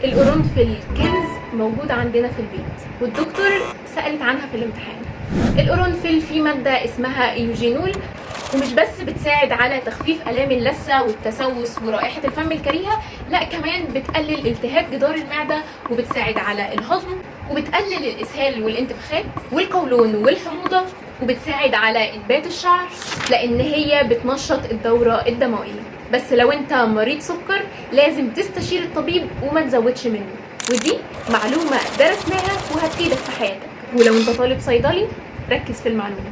القرنفل كنز موجود عندنا في البيت، والدكتور سألت عنها في الامتحان. القرنفل فيه مادة اسمها ايوجينول، ومش بس بتساعد على تخفيف آلام اللثة والتسوس ورائحة الفم الكريهة، لا كمان بتقلل التهاب جدار المعدة وبتساعد على الهضم، وبتقلل الإسهال والانتفاخات والقولون والحموضة، وبتساعد على إنبات الشعر لأن هي بتنشط الدورة الدموية. بس لو انت مريض سكر لازم تستشير الطبيب وما تزودش منه، ودي معلومة درسناها وهتفيدك في حياتك. ولو انت طالب صيدلي ركز في المعلومة.